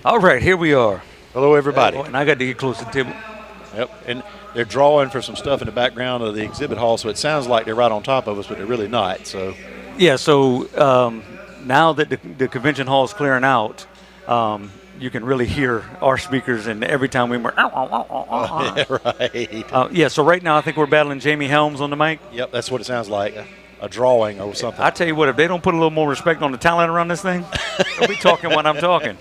All right, here we are. Hello, everybody. And I got to get close to the table. Yep, and they're drawing for some stuff in the background of the exhibit hall, so it sounds like they're right on top of us, but they're really not. So, yeah. So now that the convention hall is clearing out, you can really hear our speakers, and every time we were. yeah, right. Yeah. So right now, I think we're battling Jamie Helms on the mic. Yep, that's what it sounds like. A drawing or something. I tell you what, if they don't put a little more respect on the talent around this thing, they'll be talking when I'm talking.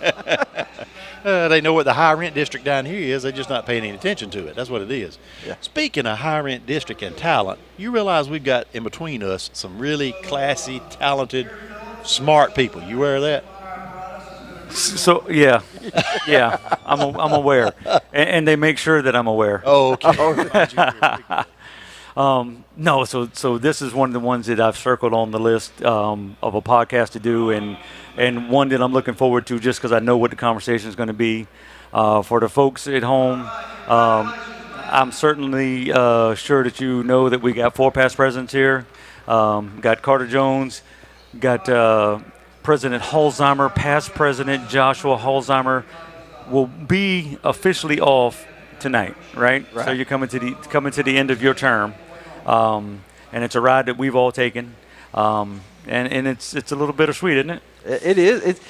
They know what the high rent district down here is. They're just not paying any attention to it. That's what it is. Yeah. Speaking of high rent district and talent, you realize we've got in between us some really classy, talented, smart people. You aware of that? So yeah, I'm aware, and they make sure that I'm aware. Oh, okay. No, so this is one of the ones that I've circled on the list of a podcast to do, and one that I'm looking forward to just because I know what the conversation is going to be. For the folks at home, I'm certainly sure that you know that we got 4 past presidents here. Got Carter Jones, got President Holzheimer, past President Joshua Holzheimer will be officially off tonight, right? So you're coming to the end of your term, and it's a ride that we've all taken, and it's a little bittersweet, isn't it? It is.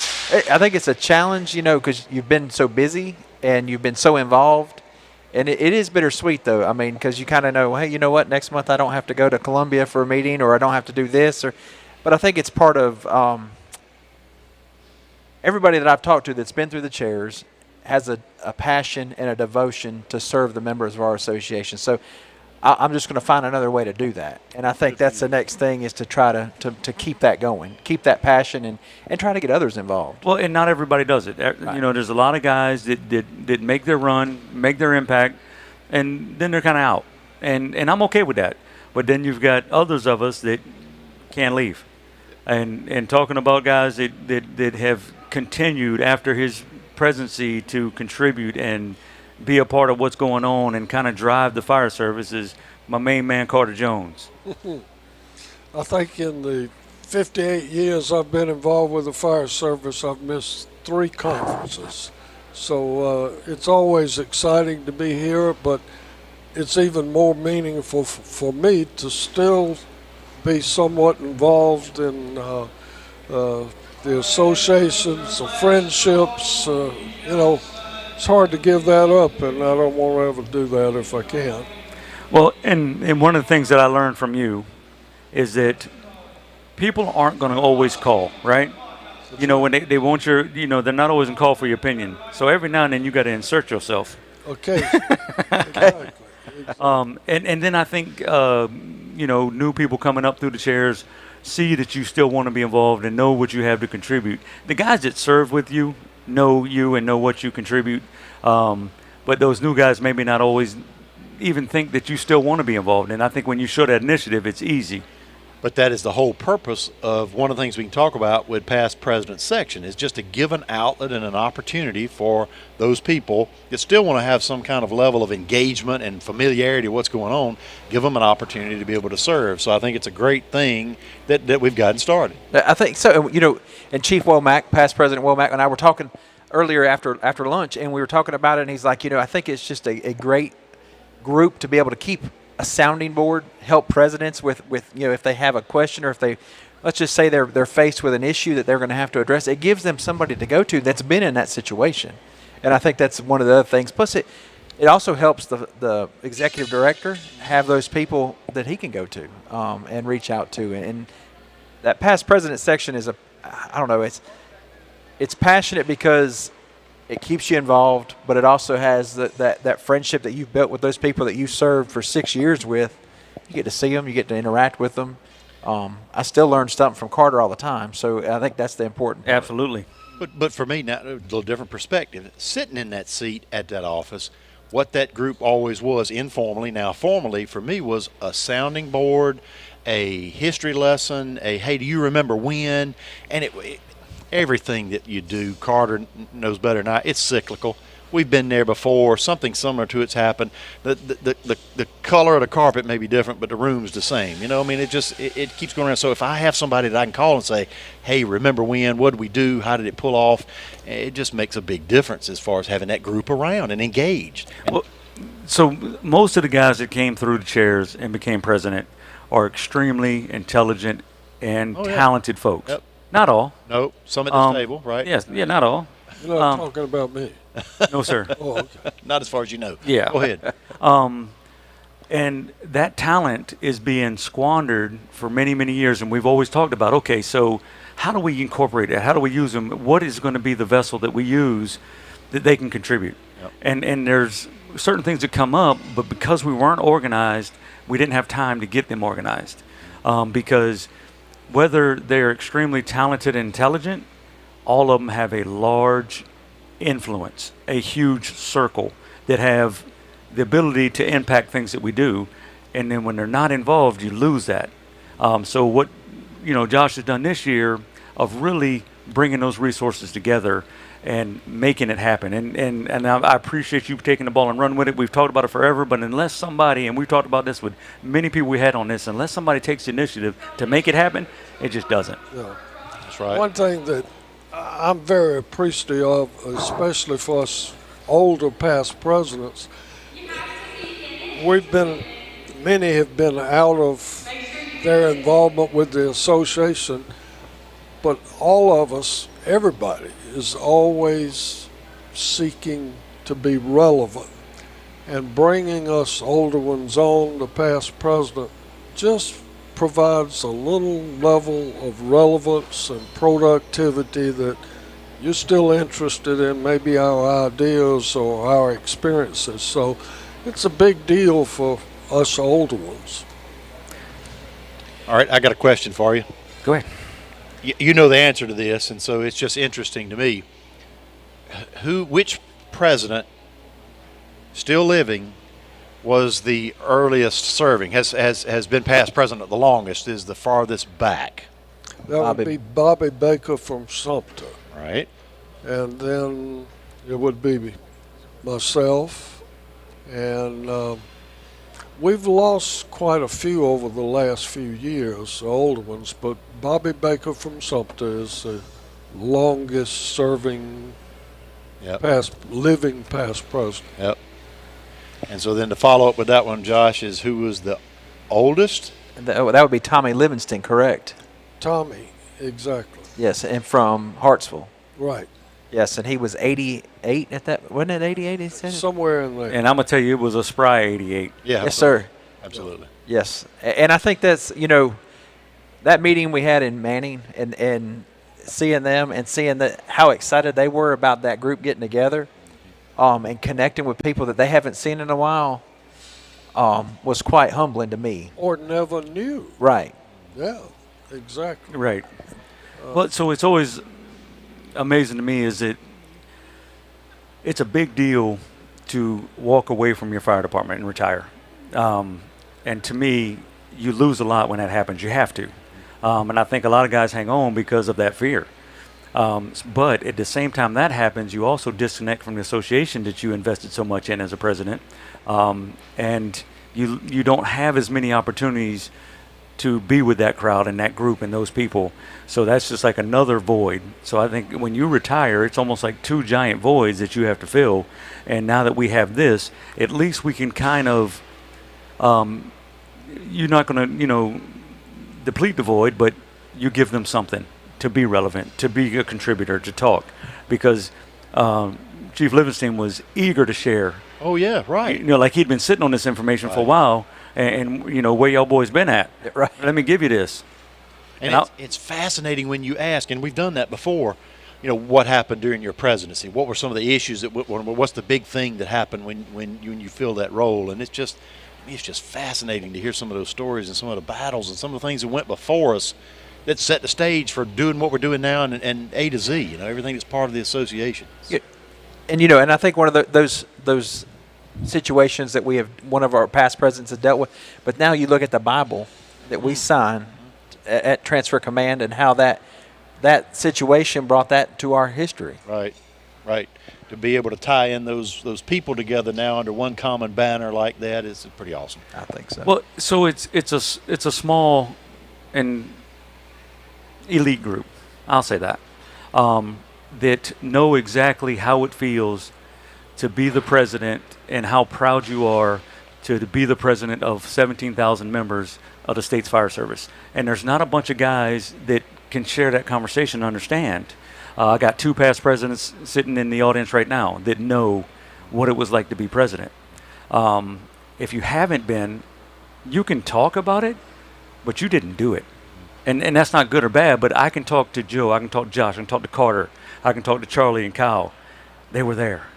I think it's a challenge, because you've been so busy and you've been so involved, and it is bittersweet though. I mean, because you kind of know, hey, you know what? Next month I don't have to go to Columbia for a meeting, or I don't have to do this, but I think it's part of everybody that I've talked to that's been through the chairs has a passion and a devotion to serve the members of our association. So I'm just going to find another way to do that. And I think that's the next thing is to try to keep that going, keep that passion, and try to get others involved. Well, and not everybody does it. Right. There's a lot of guys that make their run, make their impact, and then they're kind of out. And I'm okay with that. But then you've got others of us that can't leave. And talking about guys that have continued after his presidency to contribute and be a part of what's going on and kind of drive the fire service is my main man, Carter Jones. I think in the 58 years I've been involved with the fire service, I've missed 3 conferences. So it's always exciting to be here, but it's even more meaningful for me to still be somewhat involved in the associations, the friendships. It's hard to give that up, and I don't want to ever do that if I can. Well, and one of the things that I learned from you is that people aren't going to always call, right? When they want your, they're not always going to call for your opinion. So every now and then you got to insert yourself. Okay. Exactly. And then I think, new people coming up through the chairs see that you still want to be involved and know what you have to contribute. The guys that serve with you know you and know what you contribute, but those new guys maybe not always even think that you still want to be involved. And I think when you show that initiative, it's easy. But that is the whole purpose of one of the things we can talk about with past president's section is just to give an outlet and an opportunity for those people that still want to have some kind of level of engagement and familiarity with what's going on, give them an opportunity to be able to serve. So I think it's a great thing that we've gotten started. I think so. And Chief Womack, past President Womack, and I were talking earlier after lunch, and we were talking about it, and he's like, I think it's just a great group to be able to keep a sounding board, help presidents with if they have a question, or if they, let's just say they're faced with an issue that they're going to have to address. It gives them somebody to go to that's been in that situation, and I think that's one of the other things. Plus, it also helps the executive director have those people that he can go to and reach out to. And that past president section is it's passionate because it keeps you involved, but it also has that friendship that you've built with those people that you served for 6 years with. You get to see them. You get to interact with them. I still learn something from Carter all the time, so I think that's the important part. Absolutely. But for me, now a little different perspective. Sitting in that seat at that office, what that group always was informally, now formally for me, was a sounding board, a history lesson, hey, do you remember when? And everything that you do, Carter knows better than I, it's cyclical. we've been there before. Something similar to it's happened. The color of the carpet may be different, but the room's the same. You know, I mean, it keeps going around. So if I have somebody that I can call and say, hey, remember when? What did we do? How did it pull off? It just makes a big difference as far as having that group around and engaged. Well, so most of the guys that came through the chairs and became president are extremely intelligent and talented folks. Yep. Not all. Nope. Some at this table, right? Yes. Yeah, not all. You're not talking about me. No, sir. Oh, okay. Not as far as you know. Yeah. Go ahead. And that talent is being squandered for many, many years. And we've always talked about, okay, so how do we incorporate it? How do we use them? What is going to be the vessel that we use that they can contribute? Yep. And there's certain things that come up, but because we weren't organized, we didn't have time to get them organized. Because whether they're extremely talented and intelligent, all of them have a large influence, a huge circle that have the ability to impact things that we do. And then when they're not involved, you lose that. So what, Josh has done this year of really bringing those resources together and making it happen. And I appreciate you taking the ball and running with it. We've talked about it forever, but unless somebody, and we've talked about this with many people we had on this, unless somebody takes the initiative to make it happen, it just doesn't. Yeah. That's right. One thing that I'm very appreciative of, especially for us older past presidents, many have been out of their involvement with the association, but all of us, everybody, is always seeking to be relevant. And bringing us older ones on, the past president, just provides a little level of relevance and productivity that you're still interested in, maybe our ideas or our experiences. So it's a big deal for us older ones. All right, I got a question for you. Go ahead. You know the answer to this, and so it's just interesting to me. Which president still living was the earliest serving, has been past president the longest, is the farthest back? That would be Bobby Baker from Sumter. Right. And then it would be myself. And we've lost quite a few over the last few years, the older ones, but Bobby Baker from Sumter is the longest serving living past president. Yep. And so then to follow up with that one, Josh, is who was the oldest? That would be Tommy Livingston, correct? Tommy, exactly. Yes, and from Hartsville. Right. Yes, and he was 88 at that. Wasn't it 88? He said somewhere in there. And I'm gonna tell you, it was a spry 88. Yeah. Yes, sir. Absolutely. Yes, and I think that's that meeting we had in Manning and seeing them and seeing how excited they were about that group getting together, and connecting with people that they haven't seen in a while, was quite humbling to me. Or never knew. Right. Yeah. Exactly. Right. Well, so it's always amazing to me is that it's a big deal to walk away from your fire department and retire. And to me, you lose a lot when that happens. You have to. And I think a lot of guys hang on because of that fear. But at the same time that happens, you also disconnect from the association that you invested so much in as a president. And you don't have as many opportunities to be with that crowd and that group and those people. So that's just like another void. So I think when you retire, it's almost like two giant voids that you have to fill. And now that we have this, at least we can kind of, you're not going to, deplete the void, but you give them something to be relevant, to be a contributor, to talk. Because Chief Livingston was eager to share. Oh, yeah, right. Like he'd been sitting on this information for a while. And where y'all boys been at? Right. Let me give you this. And it's fascinating when you ask, and we've done that before, what happened during your presidency? What were some of the issues what's the big thing that happened when you filled that role? And it's just fascinating to hear some of those stories and some of the battles and some of the things that went before us that set the stage for doing what we're doing now and A to Z, everything that's part of the association. Yeah. And and I think one of those situations that one of our past presidents has dealt with, but now you look at the Bible that we sign at Transfer Command and how that situation brought that to our history. Right. Right. To be able to tie in those people together now under one common banner like that is pretty awesome. I think so. Well, so it's a small and elite group. I'll say that that know exactly how it feels to be the president and how proud you are to be the president of 17,000 members of the state's fire service. And there's not a bunch of guys that can share that conversation and understand. I got 2 past presidents sitting in the audience right now that know what it was like to be president. If you haven't been, you can talk about it, but you didn't do it. And that's not good or bad, but I can talk to Joe, I can talk to Josh, I can talk to Carter, I can talk to Charlie and Kyle. They were there.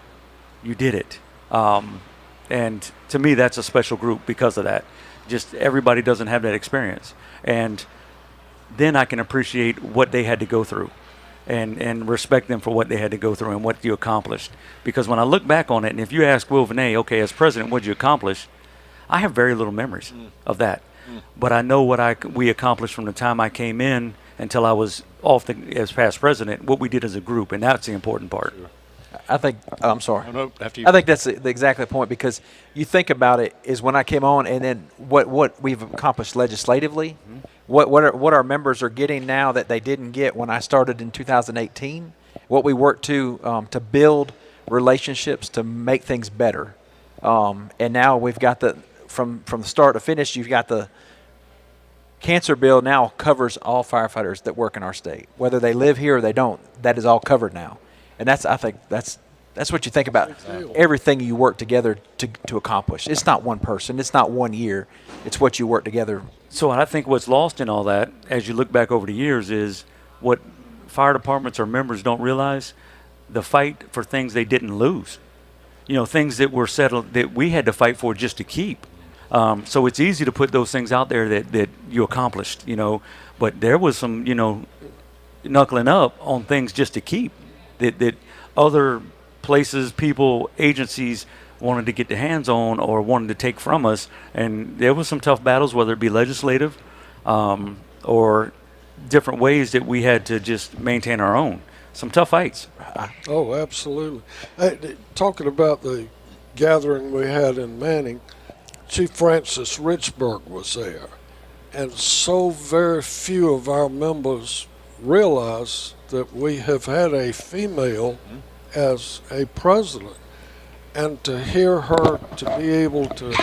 You did it. And to me, that's a special group because of that. Just everybody doesn't have that experience. And then I can appreciate what they had to go through and respect them for what they had to go through and what you accomplished. Because when I look back on it, and if you ask Will Vinay, okay, as president, what did you accomplish? I have very little memories of that. But I know what we accomplished from the time I came in until I was off as past president, what we did as a group, and that's the important part. Sure. I think, I'm sorry. No, after you. I think that's the exactly point, because you think about it is when I came on, and then what we've accomplished legislatively, what our members are getting now that they didn't get when I started in 2018, what we worked to build relationships to make things better, and now we've got from the start to finish, you've got the cancer bill now covers all firefighters that work in our state, whether they live here or they don't. That is all covered now. And I think that's what you think about everything you work together to accomplish. It's not one person. It's not 1 year. It's what you work together. So I think what's lost in all that, as you look back over the years, is what fire departments or members don't realize, the fight for things they didn't lose. Things that were settled that we had to fight for just to keep. So it's easy to put those things out there that you accomplished, but there was some, knuckling up on things just to keep. That other places, people, agencies wanted to get their hands on or wanted to take from us. And there was some tough battles, whether it be legislative or different ways that we had to just maintain our own. Some tough fights. Oh, absolutely. Hey, talking about the gathering we had in Manning, Chief Francis Richburg was there. And so very few of our members realize that we have had a female as a president, and to hear her to be able to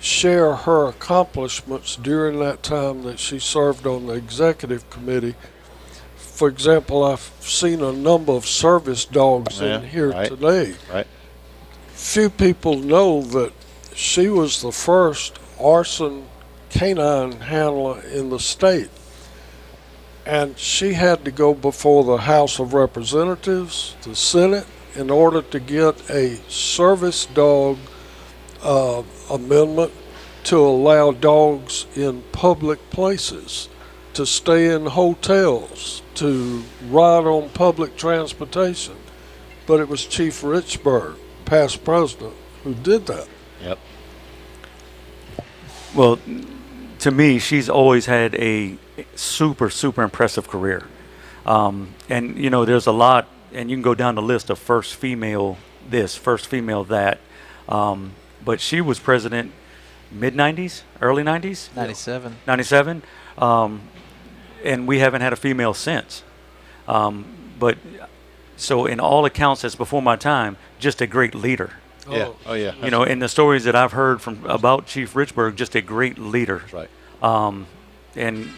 share her accomplishments during that time that she served on the executive committee. For example, I've seen a number of service dogs in here today. Right. Few people know that she was the first arson canine handler in the state. And she had to go before the House of Representatives, the Senate, in order to get a service dog amendment to allow dogs in public places, to stay in hotels, to ride on public transportation. But it was Chief Richburg, past president, who did that. Yep. Well, to me, she's always had a super impressive career. And, there's a lot, and you can go down the list of first female this, first female that. But she was president mid-90s, early 90s? 97. 97. And we haven't had a female since. But so in all accounts, that's before my time, just a great leader. Yeah. Oh, yeah. In the stories that I've heard about Chief Richburg, just a great leader. That's right. And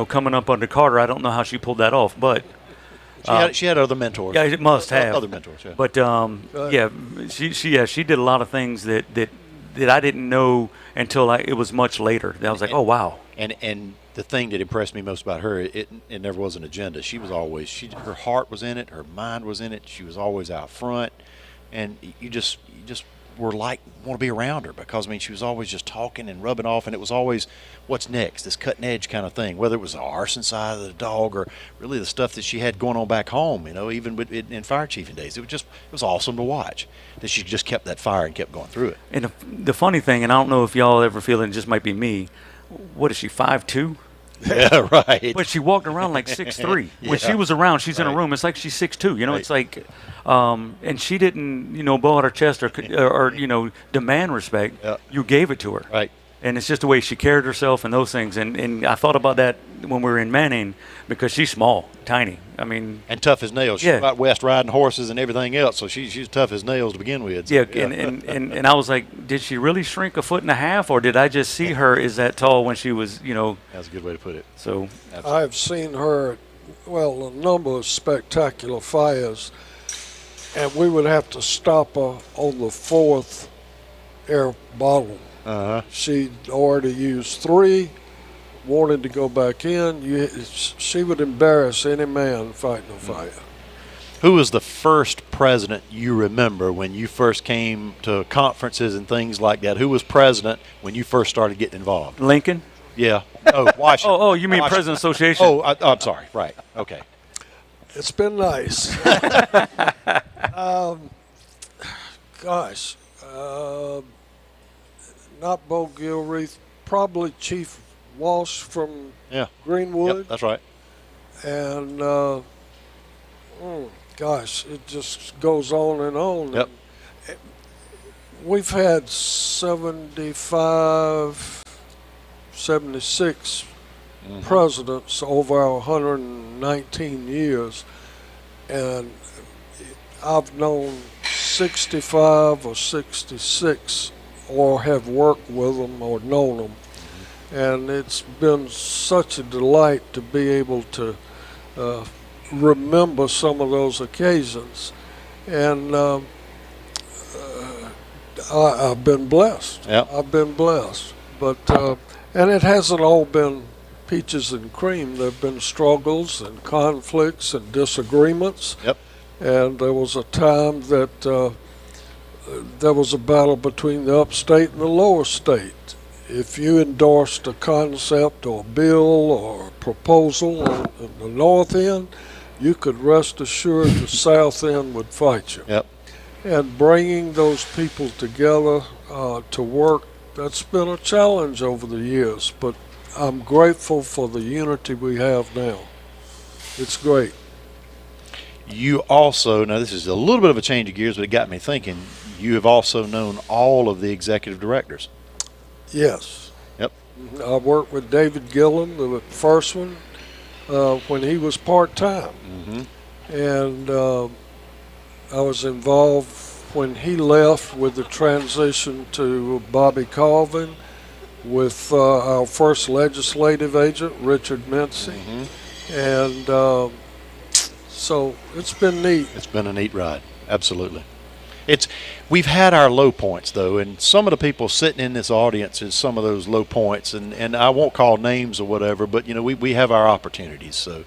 coming up under Carter, I don't know how she pulled that off, but she had other mentors. Yeah, it must have other mentors. Yeah. But she did a lot of things that I didn't know until it was much later. I was like, oh wow. And the thing that impressed me most about her, it never was an agenda. She was always her heart was in it, her mind was in it. She was always out front, and you just were want to be around her because she was always just talking and rubbing off, and it was always what's next, this cutting edge kind of thing, whether it was the arson side of the dog or really the stuff that she had going on back home, even in fire chiefing days. It was awesome to watch that she just kept that fire and kept going through it. And the funny thing, and I don't know if y'all ever feel it, just might be me, what is she, 5'2"? Yeah, right. But she walked around like 6'3". When she was around, she's in a Right. room. It's like she's 6'2". You know, Right. it's like, and she didn't, blow out her chest or demand respect. Yeah. You gave it to her. Right. And it's just the way she carried herself and those things. And I thought about that when we were in Manning because she's small, tiny. I mean, And tough as nails. She's Yeah. out west riding horses and everything else, so she's tough as nails to begin with. So, yeah. And I was like, did she really shrink 1.5 feet, or did I just see her as that tall when she was, That's a good way to put it. So I've seen her at, a number of spectacular fires, and we would have to stop her on the fourth air bottle. Uh-huh. She'd already used 3, wanted to go back in. She would embarrass any man fighting a fire. Who was the first president you remember when you first came to conferences and things like that? Who was president when you first started getting involved? Lincoln. Yeah. Oh, Washington. Oh, you mean Washington. President Association? Oh, I'm sorry. Right. Okay. It's been nice. Gosh, not Bo Gilreath, probably Chief Walsh from Yeah. Greenwood. Yep, that's right. And gosh, it just goes on and on. Yep. We've had 75, 76 presidents over our 119 years, and I've known 65 or 66 or have worked with them or known them. And it's been such a delight to be able to remember some of those occasions. And I've been blessed. Yep. I've been blessed. But, and it hasn't all been peaches and cream. There have been struggles and conflicts and disagreements. Yep. And there was a time that there was a battle between the upstate and the lower state. If you endorsed a concept or a bill or a proposal on the north end, you could rest assured the south end would fight you. Yep. And bringing those people together to work, that's been a challenge over the years, but I'm grateful for the unity we have now. It's great. You also, now this is a little bit of a change of gears, but it got me thinking, you have also known all of the executive directors. Yes. Yep. I worked with David Gillen, the first one, when he was part-time. And I was involved when he left with the transition to Bobby Colvin, with our first legislative agent, Richard Mincy. And so it's been neat. It's been a neat ride. Absolutely. We've had our low points, though, and some of the people sitting in this audience is some of those low points, and I won't call names or whatever, but we have our opportunities. So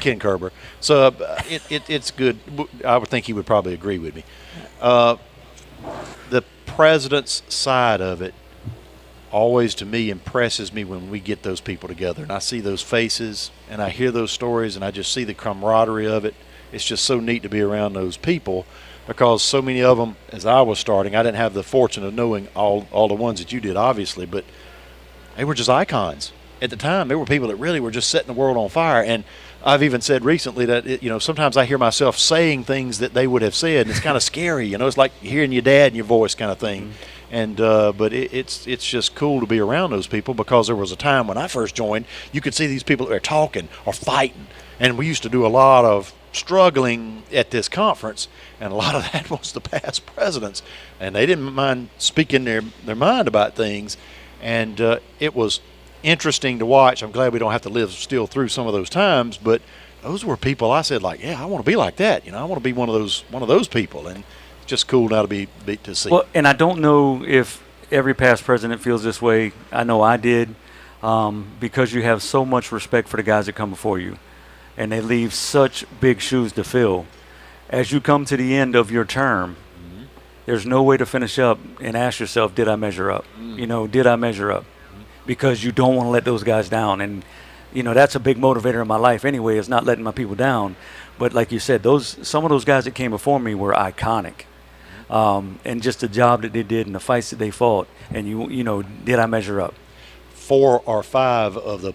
Ken Kerber, so it's good. I would think he would probably agree with me. The president's side of it always, to me, impresses me when we get those people together, and I see those faces and I hear those stories and I just see the camaraderie of it. It's just so neat to be around those people, because so many of them, as I was starting, I didn't have the fortune of knowing all the ones that you did, obviously, but they were just icons. At the time, there were people that really were just setting the world on fire. And I've even said recently that, sometimes I hear myself saying things that they would have said, and it's kind of scary. It's like hearing your dad in your voice kind of thing. And but it's just cool to be around those people, because there was a time when I first joined, you could see these people that were talking or fighting. And we used to do a lot of struggling at this conference, and a lot of that was the past presidents, and they didn't mind speaking their mind about things, and it was interesting to watch. I'm glad we don't have to live still through some of those times, but those were people I said, like, yeah, I want to be like that. I want to be one of those people, and it's just cool now to to see. Well, and I don't know if every past president feels this way. I know I did, because you have so much respect for the guys that come before you, and they leave such big shoes to fill. As you come to the end of your term, there's no way to finish up and ask yourself, did I measure up? Did I measure up? Because you don't want to let those guys down. And, that's a big motivator in my life anyway, is not letting my people down. But like you said, some of those guys that came before me were iconic. And just the job that they did and the fights that they fought. And, did I measure up? 4 or 5 of the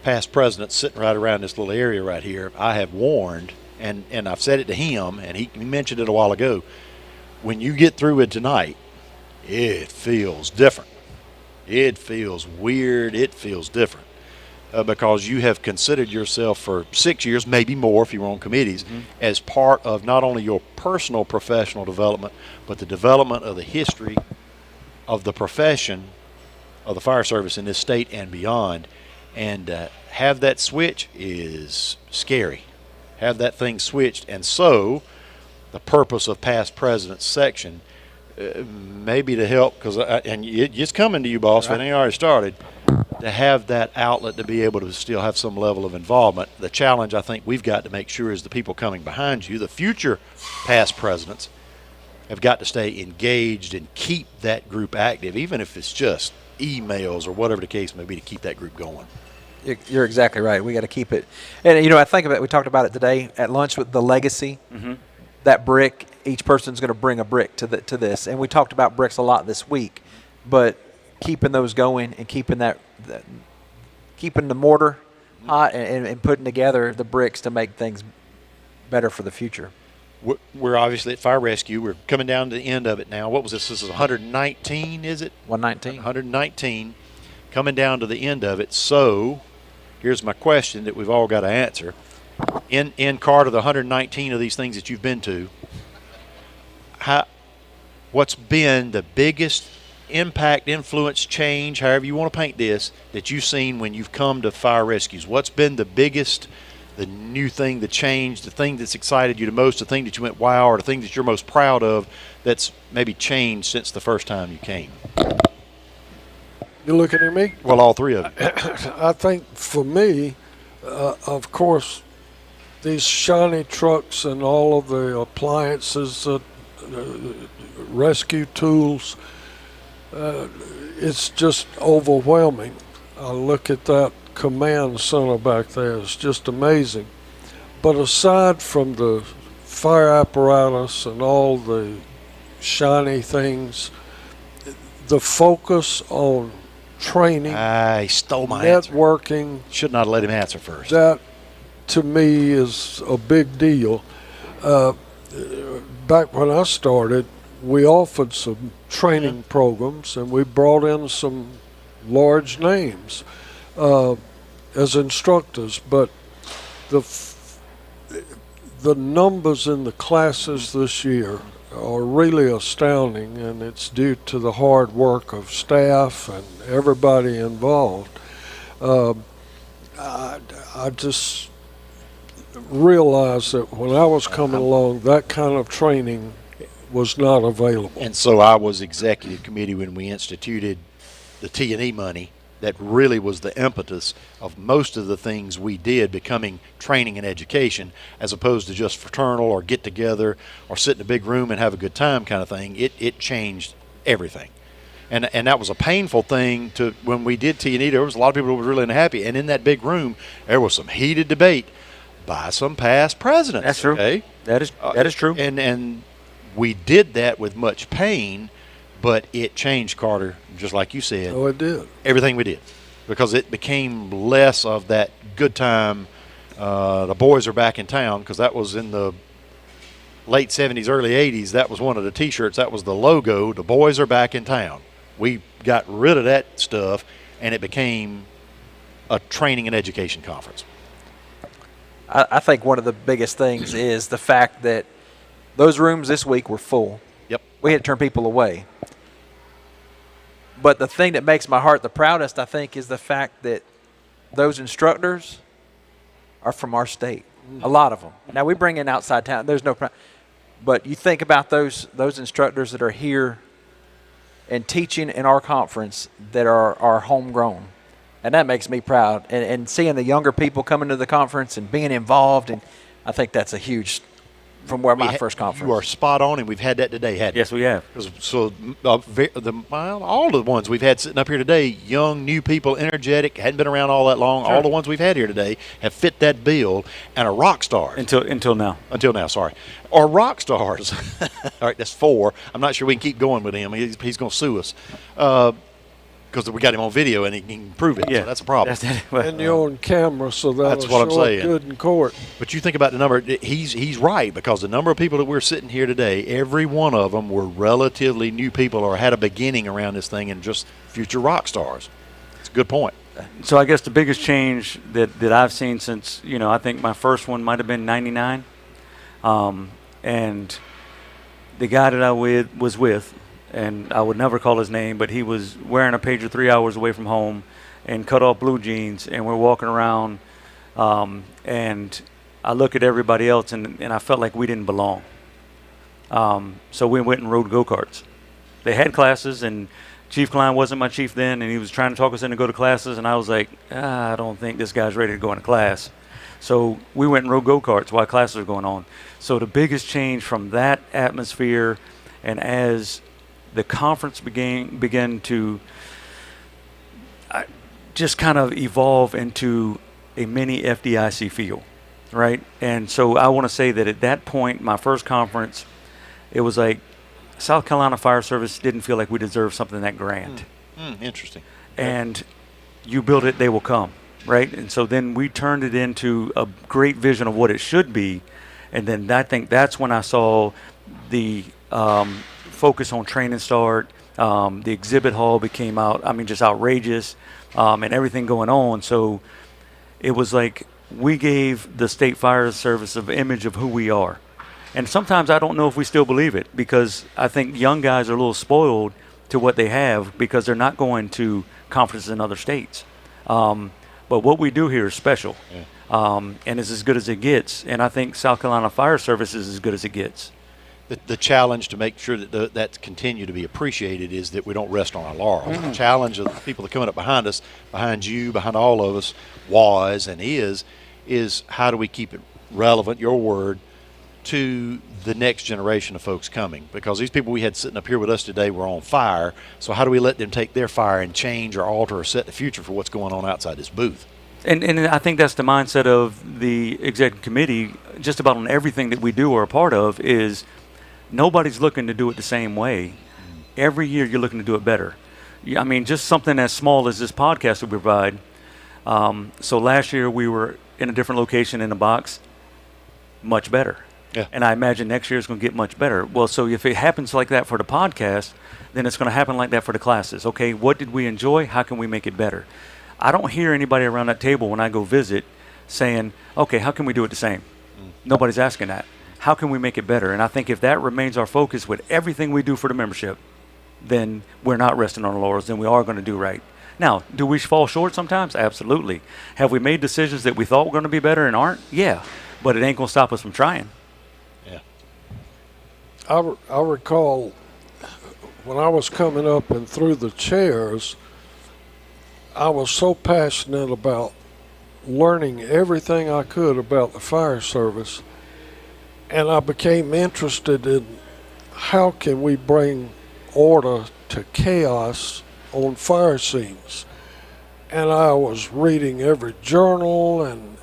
past presidents sitting right around this little area right here, I have warned, and I've said it to him, and he mentioned it a while ago. When you get through it tonight, it feels different. It feels weird. It feels different. Because you have considered yourself for 6 years, maybe more if you were on committees, as part of not only your personal professional development, but the development of the history of the profession of the fire service in this state and beyond. And have that switch is scary. Have that thing switched. And so the purpose of past president's section maybe to help, because and it's coming to you, boss, right. If it ain't already started, to have that outlet to be able to still have some level of involvement. The challenge I think we've got to make sure is the people coming behind you, the future past presidents, have got to stay engaged and keep that group active, even if it's just emails or whatever the case may be, to keep that group going. You're exactly right. We got to keep it. And, I think about it, we talked about it today at lunch with the legacy. That brick, each person's going to bring a brick to this. And we talked about bricks a lot this week, but keeping those going and keeping keeping the mortar hot and putting together the bricks to make things better for the future. We're obviously at fire rescue. We're coming down to the end of it now. What was this? This is 119, is it? 119. 119, coming down to the end of it. So here's my question that we've all got to answer. In Carter, the 119 of these things that you've been to, what's been the biggest impact, influence, change, however you want to paint this, that you've seen when you've come to fire rescues? What's been the biggest, the new thing, the change, the thing that's excited you the most, the thing that you went wow, or the thing that you're most proud of that's maybe changed since the first time you came? You looking at me? Well, all three of them. I think for me, of course, these shiny trucks and all of the appliances, rescue tools, it's just overwhelming. I look at that command center back there, it's just amazing. But aside from the fire apparatus and all the shiny things, the focus on training, He stole my networking, answer. Should not have let him answer first. that to me is a big deal. Back when I started, we offered some training programs, and we brought in some large names as instructors. But the numbers in the classes this year are really astounding, and it's due to the hard work of staff and everybody involved. I just realized that when I was coming along, that kind of training was not available. And so I was executive committee when we instituted the T&E money. That really was the impetus of most of the things we did becoming training and education, as opposed to just fraternal or get together or sit in a big room and have a good time kind of thing. It changed everything. And that was a painful thing to when we did T&E. There was a lot of people who were really unhappy. And in that big room, there was some heated debate by some past presidents. That's true. Okay? That is true. And we did that with much pain, but it changed, Carter, just like you said. Oh, it did. Everything we did, because it became less of that good time. The boys are back in town, because that was in the late 70s, early 80s. That was one of the T-shirts. That was the logo. The boys are back in town. We got rid of that stuff, and it became a training and education conference. I think one of the biggest things is the fact that those rooms this week were full. Yep. We had to turn people away. But the thing that makes my heart the proudest, I think, is the fact that those instructors are from our state. A lot of them. Now, we bring in outside town. There's no problem. But you think about those instructors that are here and teaching in our conference that are homegrown. And that makes me proud. And seeing the younger people coming to the conference and being involved, and I think that's a huge, from where my first conference. You are spot on, and we've had that today, hadn't we? Yes, we have. So all the ones we've had sitting up here today, young, new people, energetic, hadn't been around all that long. Sure. All the ones we've had here today have fit that bill, and are rock stars. Until now. Until now, sorry. Are rock stars. All right, that's 4. I'm not sure we can keep going with him. He's going to sue us. because we got him on video and he can prove it. Yeah, So that's a problem. And you're on camera, so that'll That's what I'm show up saying. good in court. But you think about the number. He's right, because the number of people that we're sitting here today, every one of them were relatively new people or had a beginning around this thing and just future rock stars. It's a good point. So I guess the biggest change that I've seen since, I think my first one might have been 99. And the guy that I was with, and I would never call his name, but he was wearing a pager 3 hours away from home and cut off blue jeans, and we're walking around, and I look at everybody else, and I felt like we didn't belong. So we went and rode go-karts. They had classes, and Chief Klein wasn't my chief then, and he was trying to talk us into go to classes, and I was like, I don't think this guy's ready to go into class. So we went and rode go-karts while classes were going on. So the biggest change from that atmosphere, and as the conference began to just kind of evolve into a mini FDIC feel, right? And so I want to say that at that point, my first conference, it was like South Carolina Fire Service didn't feel like we deserved something that grand. Interesting. And you build it, they will come, right? And so then we turned it into a great vision of what it should be. And then I think that's when I saw the focus on train and start. The exhibit hall became just outrageous, and everything going on. So it was like we gave the State Fire Service an image of who we are. And sometimes I don't know if we still believe it, because I think young guys are a little spoiled to what they have because they're not going to conferences in other states. But what we do here is special, and is as good as it gets. And I think South Carolina Fire Service is as good as it gets. The challenge to make sure that that continue to be appreciated is that we don't rest on our laurels. The challenge of the people that are coming up behind us, behind you, behind all of us, was and is how do we keep it relevant, your word, to the next generation of folks coming? Because these people we had sitting up here with us today were on fire. So how do we let them take their fire and change or alter or set the future for what's going on outside this booth? And I think that's the mindset of the executive committee, just about on everything that we do or a part of, is nobody's looking to do it the same way. Every year you're looking to do it better. I mean, just something as small as this podcast we provide. So last year we were in a different location in a box, much better. Yeah. And I imagine next year is going to get much better. Well, so if it happens like that for the podcast, then it's going to happen like that for the classes. Okay, what did we enjoy? How can we make it better? I don't hear anybody around that table when I go visit saying, okay, how can we do it the same? Nobody's asking that. How can we make it better? And I think if that remains our focus with everything we do for the membership, then we're not resting on our laurels, then we are going to do right. Now, do we fall short sometimes? Absolutely. Have we made decisions that we thought were going to be better and aren't? Yeah. But it ain't going to stop us from trying. Yeah. I recall when I was coming up and through the chairs, I was so passionate about learning everything I could about the fire service, and I became interested in how can we bring order to chaos on fire scenes. And I was reading every journal, and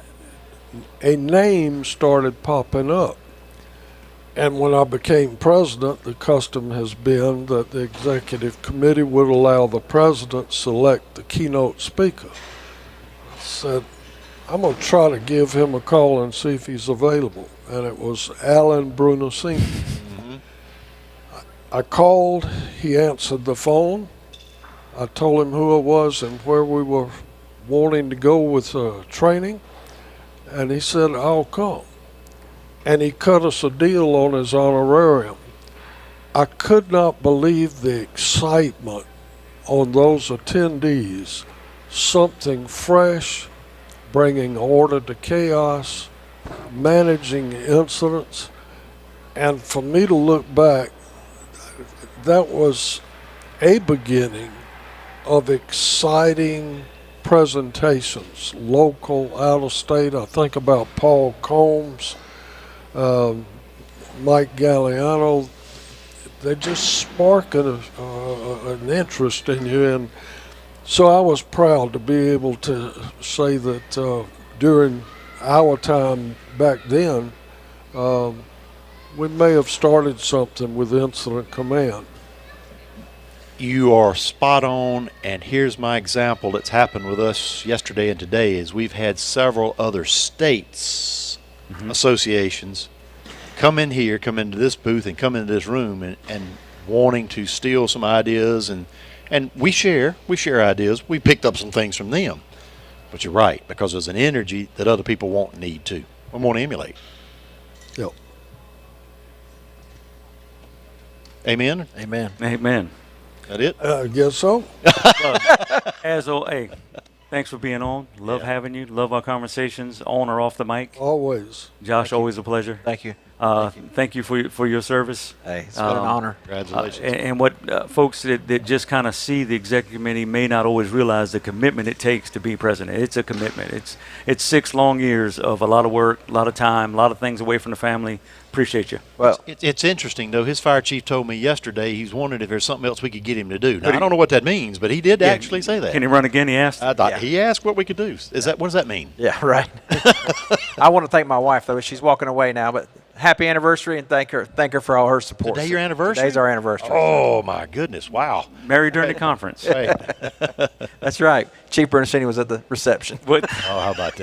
a name started popping up. And when I became president, the custom has been that the executive committee would allow the president to select the keynote speaker. I said, I'm going to try to give him a call and see if he's available. And it was Alan Brunasini. I called, he answered the phone. I told him who it was and where we were wanting to go with training. And he said, I'll come. And he cut us a deal on his honorarium. I could not believe the excitement on those attendees. Something fresh, bringing order to chaos, managing incidents. And for me to look back, that was a beginning of exciting presentations, local, out of state. I think about Paul Combs, Mike Galliano. They just spark an interest in you. And so I was proud to be able to say that during our time back then, we may have started something with incident command. You are spot on, and here's my example that's happened with us yesterday and today is we've had several other states associations come into this booth and come into this room and wanting to steal some ideas, and we share ideas. We picked up some things from them. But you're right, because there's an energy that other people want and need too. We want to emulate. Yep. Amen? Amen. Amen. That it? I guess so. Hey, thanks for being on. Love having you. Love our conversations, on or off the mic. Always. Josh, always a pleasure. Thank you. Thank you for your service. Hey, it's been an honor. Congratulations. And what folks that just kind of see the executive committee may not always realize the commitment it takes to be president. It's a commitment. It's 6 long years of a lot of work, a lot of time, a lot of things away from the family. Appreciate you. Well, It's interesting, though. His fire chief told me yesterday he's wondered if there's something else we could get him to do. Now, I don't know what that means, but he did actually say that. Can he run again? He asked. He asked what we could do. What does that mean? yeah, right. I want to thank my wife, though. She's walking away now, but happy anniversary and thank her for all her support. Today your anniversary? Today's our anniversary. Oh, my goodness. Wow. Married during the conference. Right. That's right. Chief Bernstein was at the reception. What? Oh, how about that?